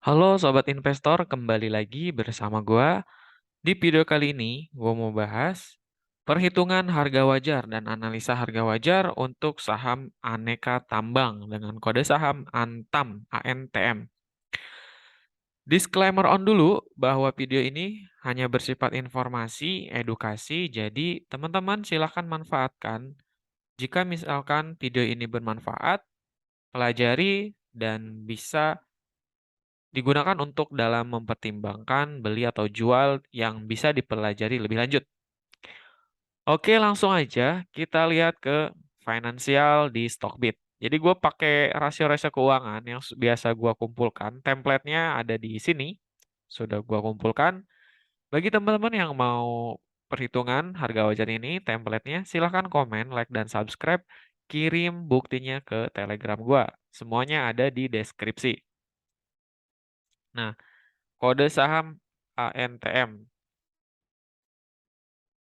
Halo Sobat Investor, kembali lagi bersama gua. Di video kali ini, gua mau bahas perhitungan harga wajar dan analisa harga wajar untuk saham aneka tambang dengan kode saham ANTAM, ANTM. Disclaimer on dulu bahwa video ini hanya bersifat informasi, edukasi, jadi teman-teman silahkan manfaatkan. Jika misalkan video ini bermanfaat, pelajari dan bisa digunakan untuk dalam mempertimbangkan beli atau jual yang bisa dipelajari lebih lanjut. Oke, langsung aja kita lihat ke finansial di Stockbit. Jadi gue pakai rasio-rasio keuangan yang biasa gue kumpulkan. Template-nya ada di sini. Sudah gue kumpulkan. Bagi teman-teman yang mau perhitungan harga wajar ini, template-nya silahkan komen, like, dan subscribe. Kirim buktinya ke Telegram gue. Semuanya ada di deskripsi. Nah, kode saham ANTM.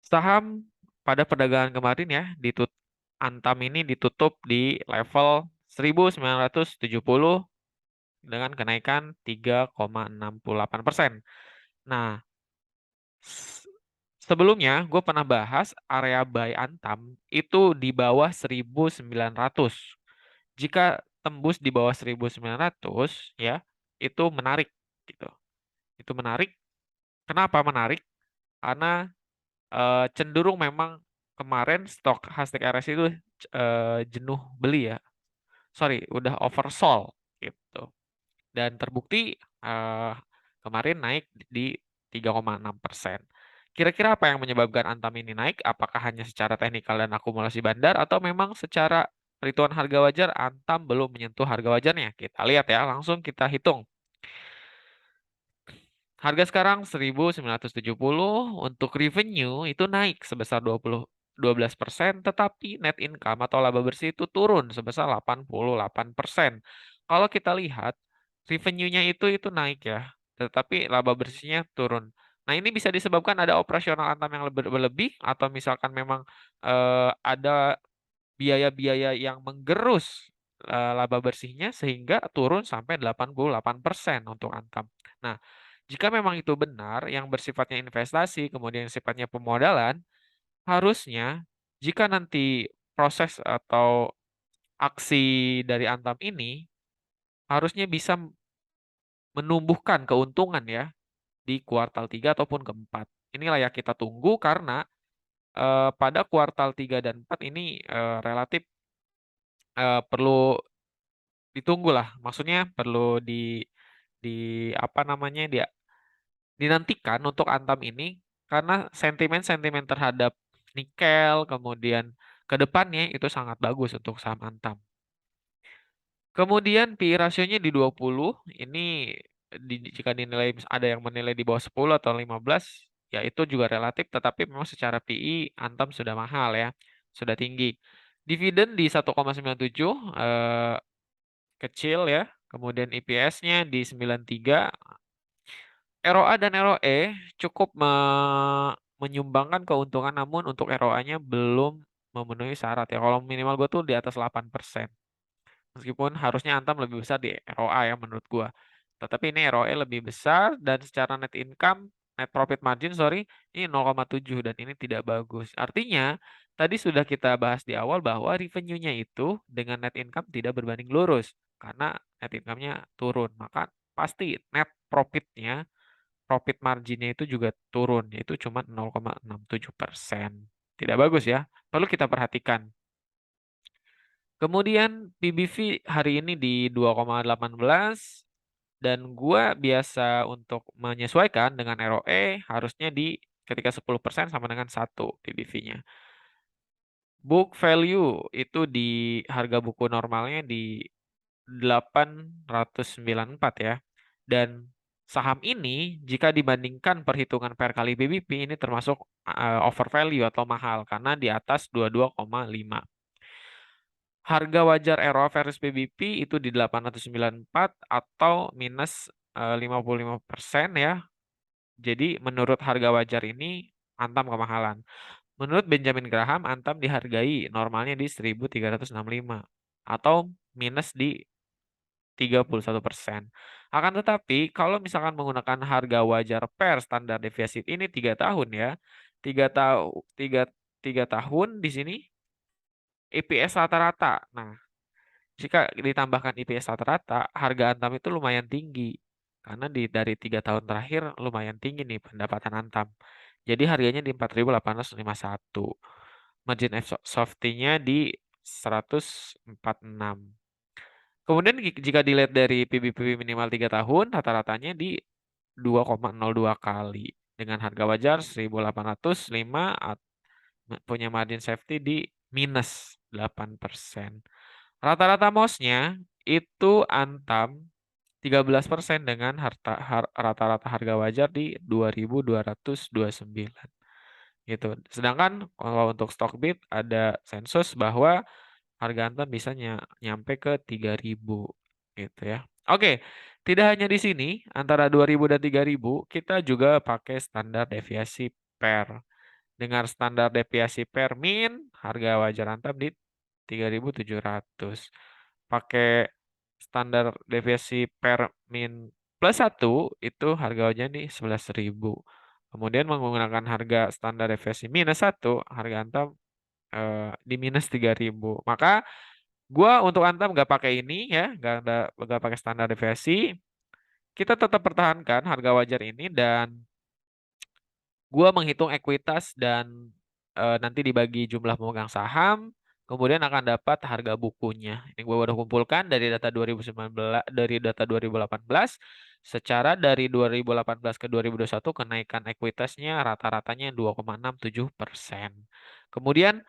Saham pada perdagangan kemarin ya, Antam ini ditutup di level 1970 dengan kenaikan 3,68%. Nah, s- sebelumnya gue pernah bahas area buy Antam itu di bawah 1900. Jika tembus di bawah 1900 ya, itu menarik gitu. Itu menarik. Kenapa menarik? Karena cenderung memang kemarin stok Hashtag RS itu jenuh beli ya. Sorry, udah oversold gitu. Dan terbukti kemarin naik di 3,6%. Kira-kira apa yang menyebabkan Antam ini naik? Apakah hanya secara teknikal dan akumulasi bandar atau memang secara perhitungan harga wajar Antam belum menyentuh harga wajarnya? Kita lihat ya, langsung kita hitung. Harga sekarang 1970, untuk revenue itu naik sebesar 12%, tetapi net income atau laba bersih itu turun sebesar 88%. Kalau kita lihat revenue-nya itu naik ya, tetapi laba bersihnya turun. Nah, ini bisa disebabkan ada operasional Antam yang berlebih atau misalkan memang ada biaya-biaya yang menggerus laba bersihnya sehingga turun sampai 88% untuk Antam. Nah, jika memang itu benar, yang bersifatnya investasi, kemudian sifatnya pemodalan, harusnya jika nanti proses atau aksi dari Antam ini harusnya bisa menumbuhkan keuntungan ya di kuartal 3 ataupun keempat. Ini layak kita tunggu karena pada kuartal 3 dan 4 ini relatif perlu ditunggu lah. Maksudnya perlu di apa namanya dia dinantikan untuk Antam ini karena sentimen-sentimen terhadap nikel kemudian ke depannya itu sangat bagus untuk saham Antam. Kemudian PI rasionya di 20, ini jika dinilai ada yang menilai di bawah 10 atau 15, ya itu juga relatif tetapi memang secara PI Antam sudah mahal ya, sudah tinggi. Dividen di 1,97 kecil ya. Kemudian EPS-nya di 93. ROA dan ROE cukup menyumbangkan keuntungan namun untuk ROA-nya belum memenuhi syarat ya. Kalau minimal gue tuh di atas 8%. Meskipun harusnya Antam lebih besar di ROA ya menurut gua. Tetapi ini ROE lebih besar dan secara net income, net profit margin sorry, ini 0,7 dan ini tidak bagus. Artinya tadi sudah kita bahas di awal bahwa revenue-nya itu dengan net income tidak berbanding lurus karena net income-nya turun. Maka pasti net profit-nya, profit margin-nya itu juga turun, yaitu cuma 0,67%. Tidak bagus ya, perlu kita perhatikan. Kemudian PBV hari ini di 2,18 dan gua biasa untuk menyesuaikan dengan ROE harusnya di ketika 10% sama dengan 1 PBV-nya. Book value itu di harga buku normalnya di 894 ya. Dan saham ini jika dibandingkan perhitungan per kali PBV ini termasuk over value atau mahal karena di atas 22,5. Harga wajar ROA versus PBP itu di 894 atau minus 55% ya. Jadi menurut harga wajar ini Antam kemahalan. Menurut Benjamin Graham, Antam dihargai normalnya di 1365 atau minus di 31%. Akan tetapi kalau misalkan menggunakan harga wajar per standar deviasi ini 3 tahun ya. 3 tahun di sini IPS rata-rata. Nah, jika ditambahkan IPS rata-rata, harga Antam itu lumayan tinggi. Karena dari 3 tahun terakhir lumayan tinggi nih pendapatan Antam. Jadi harganya di 4.851. Margin safety-nya di 146. Kemudian jika dilihat dari PB minimal 3 tahun, rata-ratanya di 2,02 kali. Dengan harga wajar 1.805, punya margin safety di minus 8%. Rata-rata MOS-nya itu Antam 13% dengan rata-rata harga wajar di 2.229 gitu. Sedangkan kalau untuk Stockbit ada sensus bahwa harga Antam bisa nyampe ke 3.000 gitu ya. Oke, tidak hanya di sini antara 2.000 dan 3.000 kita juga pakai standar deviasi per. Dengan standar deviasi per min, harga wajar Antam di 3.700. Pakai standar deviasi per min plus 1, itu harga wajarnya di 11.000. Kemudian menggunakan harga standar deviasi minus 1, harga Antam di minus 3.000. Maka gua untuk Antam nggak pakai ini ya, nggak pakai standar deviasi. Kita tetap pertahankan harga wajar ini dan gua menghitung ekuitas dan nanti dibagi jumlah pemegang saham, kemudian akan dapat harga bukunya. Ini gua udah kumpulkan dari data 2019, dari data 2018. Secara dari 2018 ke 2021 kenaikan ekuitasnya rata-ratanya 2,67%. Kemudian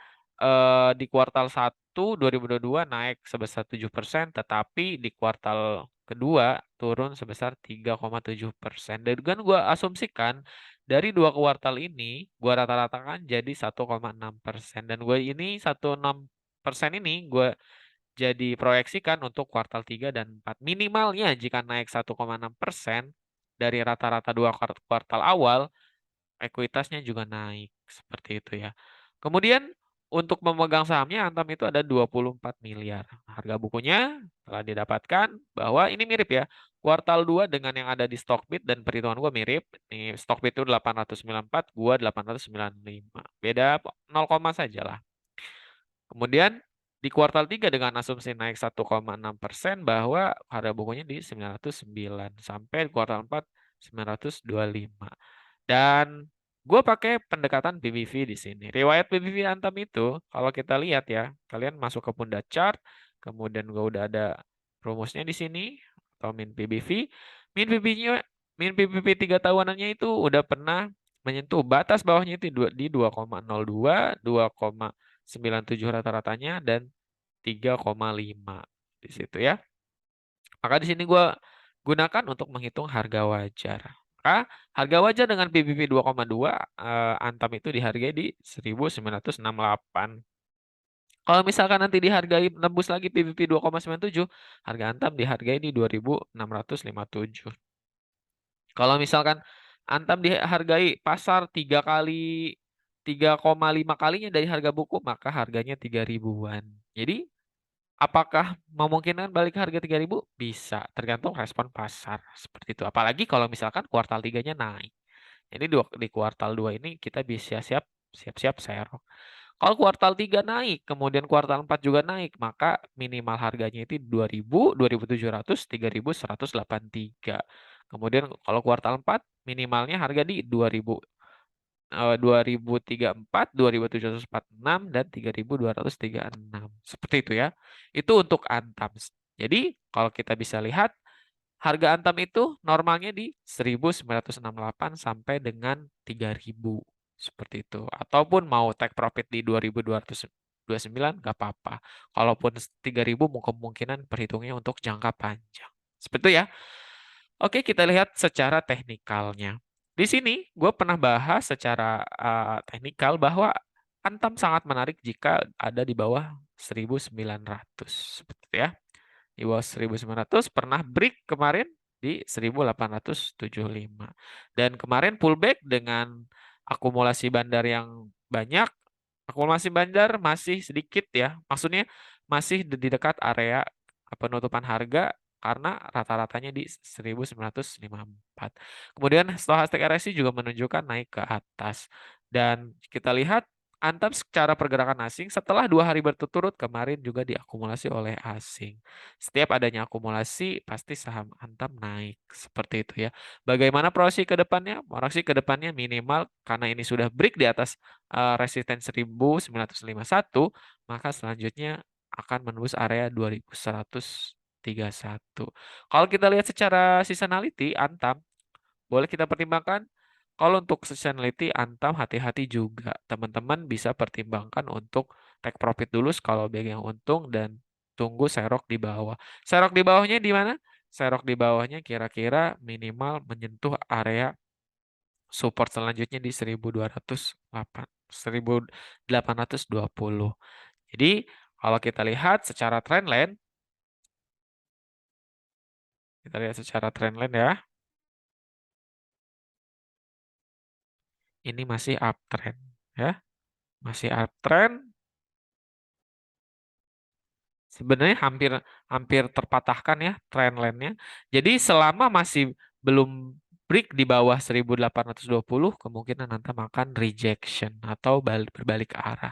di kuartal 1 2022 naik sebesar 7%, tetapi di kuartal kedua turun sebesar 3,7%. Dan kan gua asumsikan dari 2 kuartal ini, gua rata-ratakan jadi 1,6%. Dan gue ini 1,6% ini gue jadi proyeksikan untuk kuartal 3 dan 4. Minimalnya jika naik 1,6% dari rata-rata 2 kuartal awal, ekuitasnya juga naik. Seperti itu ya. Kemudian untuk memegang sahamnya Antam itu ada 24 miliar. Harga bukunya telah didapatkan bahwa ini mirip ya. Kuartal 2 dengan yang ada di Stockbit dan perhitungan gua mirip. Nih Stockbit itu 894, gua 895. Beda 0, saja lah. Kemudian di kuartal 3 dengan asumsi naik 1,6% bahwa harga bukunya di 909 sampai kuartal 4 925. Dan gue pakai pendekatan BBV di sini. Riwayat BBV Antam itu kalau kita lihat ya, kalian masuk ke Punda Chart, kemudian gue udah ada rumusnya di sini atau min PBV. Min PBV 3 tahunannya itu udah pernah menyentuh batas bawahnya itu di 2,02, 2,97 rata-ratanya dan 3,5 di situ ya. Maka di sini gue gunakan untuk menghitung harga wajar. Maka harga wajar dengan PBV 2,2 Antam itu dihargai di 1.968. Kalau misalkan nanti dihargai nembus lagi PBV 2,97, harga Antam dihargai di 2.657. Kalau misalkan Antam dihargai pasar 3,5 kalinya dari harga buku, maka harganya 3.000-an. Jadi apakah memungkinkan balik harga 3.000? Bisa, tergantung respon pasar. Seperti itu. Apalagi kalau misalkan kuartal 3-nya naik. Jadi di kuartal 2 ini kita bisa siap-siap serok. Kalau kuartal 3 naik, kemudian kuartal 4 juga naik, maka minimal harganya itu 2.000, 2.700, 3.183. Kemudian kalau kuartal 4 minimalnya harga di 2.000, 2034, 2746 dan 3236. Seperti itu ya. Itu untuk Antam. Jadi kalau kita bisa lihat harga Antam itu normalnya di 1968 sampai dengan 3000. Seperti itu. Ataupun mau take profit di 2229 nggak apa-apa. Kalaupun 3000 kemungkinan perhitungnya untuk jangka panjang. Seperti itu ya. Oke, kita lihat secara teknikalnya. Di sini gue pernah bahas secara teknikal bahwa Antam sangat menarik jika ada di bawah 1900. Seperti itu ya. Di bawah 1900 pernah break kemarin di 1875. Dan kemarin pullback dengan akumulasi bandar yang banyak. Akumulasi bandar masih sedikit ya. Maksudnya masih di dekat area penutupan harga karena rata-ratanya di 1954. Kemudian stochastic RSI juga menunjukkan naik ke atas. Dan kita lihat Antam secara pergerakan asing setelah 2 hari berturut-turut kemarin juga diakumulasi oleh asing. Setiap adanya akumulasi pasti saham Antam naik seperti itu ya. Bagaimana proyeksi ke depannya? Proyeksi ke depannya minimal karena ini sudah break di atas resisten 1951, maka selanjutnya akan menembus area 2131. Kalau kita lihat secara seasonality Antam boleh kita pertimbangkan. Kalau untuk seasonality Antam hati-hati juga. Teman-teman bisa pertimbangkan untuk take profit dulu kalau yang untung dan tunggu serok di bawah. Serok di bawahnya di mana? Serok di bawahnya kira-kira minimal menyentuh area support selanjutnya di 1820. Jadi kalau kita lihat secara trendline, ya, ini masih uptrend ya. Masih uptrend. Sebenarnya hampir hampir terpatahkan ya trendline-nya. Jadi selama masih belum break di bawah 1820, kemungkinan nanti makan rejection atau berbalik arah.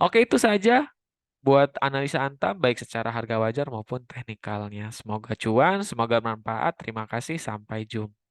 Oke, itu saja buat analisa Antam baik secara harga wajar maupun teknikalnya. Semoga cuan, semoga bermanfaat. Terima kasih, sampai jumpa.